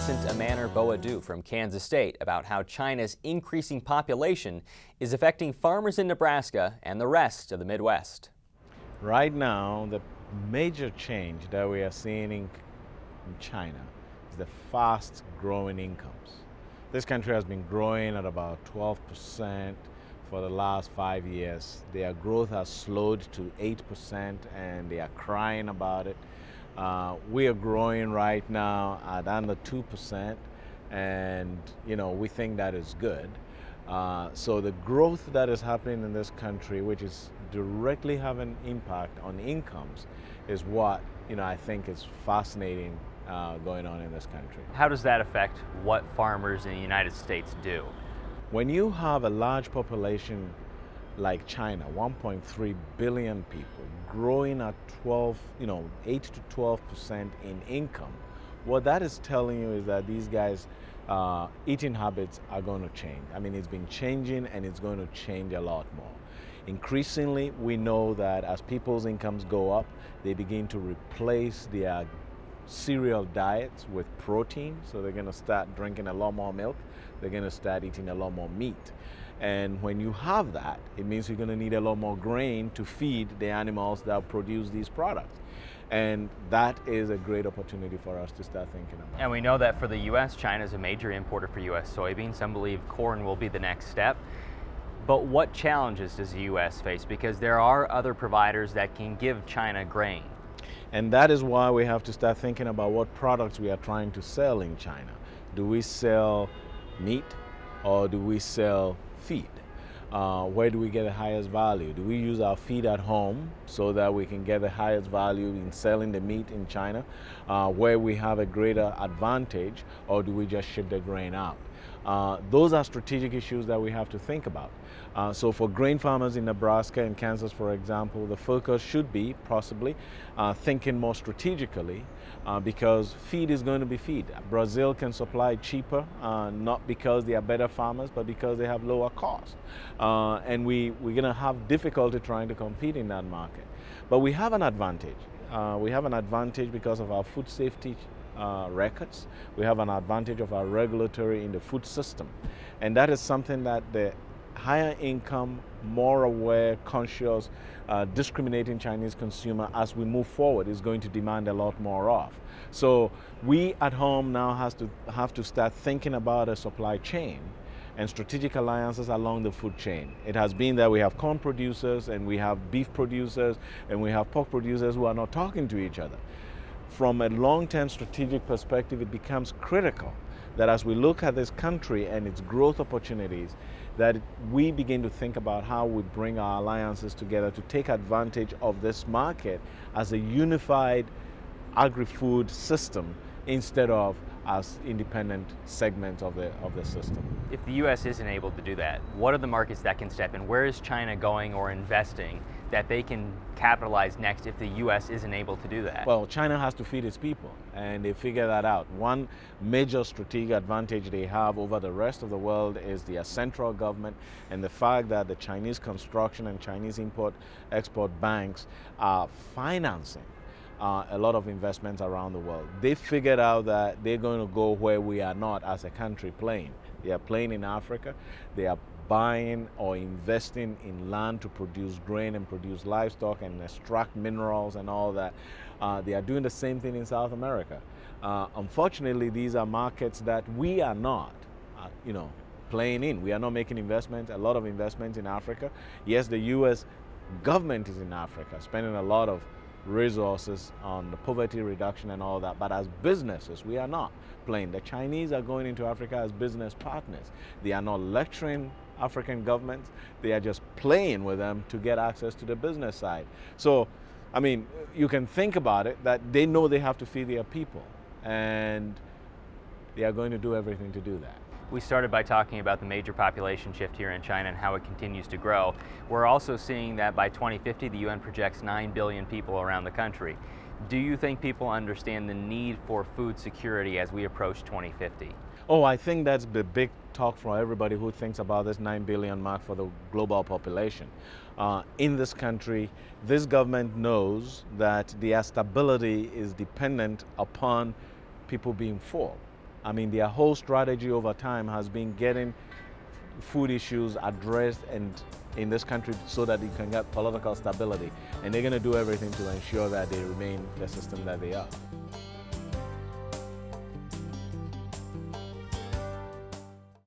Vincent Amanor-Boadu from Kansas State about how China's increasing population is affecting farmers in Nebraska and the rest of the Midwest. Right now, the major change that we are seeing in China is the fast growing incomes. This country has been growing at about 12% for the last 5 years. Their growth has slowed to 8% and they are crying about it. We are growing right now at under 2% and we think that is good. So the growth that is happening in this country, which is directly having impact on incomes, is what I think is fascinating going on in this country. How does that affect what farmers in the United States do? When you have a large population like China, 1.3 billion people, growing at 8 to 12% in income, what that is telling you is that these guys' eating habits are going to change. I mean, it's been changing and it's going to change a lot more. Increasingly, we know that as people's incomes go up, they begin to replace their cereal diets with protein. So they're going to start drinking a lot more milk. They're going to start eating a lot more meat. And when you have that, it means you're going to need a lot more grain to feed the animals that produce these products. And that is a great opportunity for us to start thinking about. And we know that for the U.S., China is a major importer for U.S. soybeans. Some believe corn will be the next step. But what challenges does the U.S. face? Because there are other providers that can give China grain. And that is why we have to start thinking about what products we are trying to sell in China. Do we sell meat or do we sell feed? Where do we get the highest value? Do we use our feed at home so that we can get the highest value in selling the meat in China, where we have a greater advantage, or do we just ship the grain out? Those are strategic issues that we have to think about. So for grain farmers in Nebraska and Kansas, for example, the focus should be possibly thinking more strategically, because feed is going to be feed. Brazil can supply cheaper, not because they are better farmers, but because they have lower costs. And we're going to have difficulty trying to compete in that market. But we have an advantage. We have an advantage because of our food safety records. We have an advantage of our regulatory in the food system. And that is something that the higher income, more aware, conscious, discriminating Chinese consumer as we move forward is going to demand a lot more of. So we at home now have to start thinking about a supply chain and strategic alliances along the food chain. It has been that we have corn producers and we have beef producers and we have pork producers who are not talking to each other. From a long-term strategic perspective, it becomes critical that as we look at this country and its growth opportunities, that we begin to think about how we bring our alliances together to take advantage of this market as a unified agri-food system instead of as independent segments of the system. If the U.S. isn't able to do that, what are the markets that can step in? Where is China going or investing that they can capitalize next if the U.S. isn't able to do that? Well, China has to feed its people, and they figure that out. One major strategic advantage they have over the rest of the world is their central government and the fact that the Chinese construction and Chinese import-export banks are financing a lot of investments around the world. They figured out that they're going to go where we are not as a country playing. They are playing in Africa. They are buying or investing in land to produce grain and produce livestock and extract minerals and all that. They are doing the same thing in South America. Unfortunately, these are markets that we are not, playing in. We are not making investments, a lot of investments in Africa. Yes, the U.S. government is in Africa, spending a lot of resources on the poverty reduction and all that, but as businesses we are not playing. The Chinese are going into Africa as business partners. They are not lecturing African governments, they are just playing with them to get access to the business side. So I mean, you can think about it that they know they have to feed their people and they are going to do everything to do that. We started by talking about the major population shift here in China and how it continues to grow. We're also seeing that by 2050, the UN projects 9 billion people around the country. Do you think people understand the need for food security as we approach 2050? Oh, I think that's the big talk for everybody who thinks about this 9 billion mark for the global population. In this country, this government knows that their stability is dependent upon people being full. I mean, their whole strategy over time has been getting food issues addressed and in this country so that you can get political stability. And they're going to do everything to ensure that they remain the system that they are.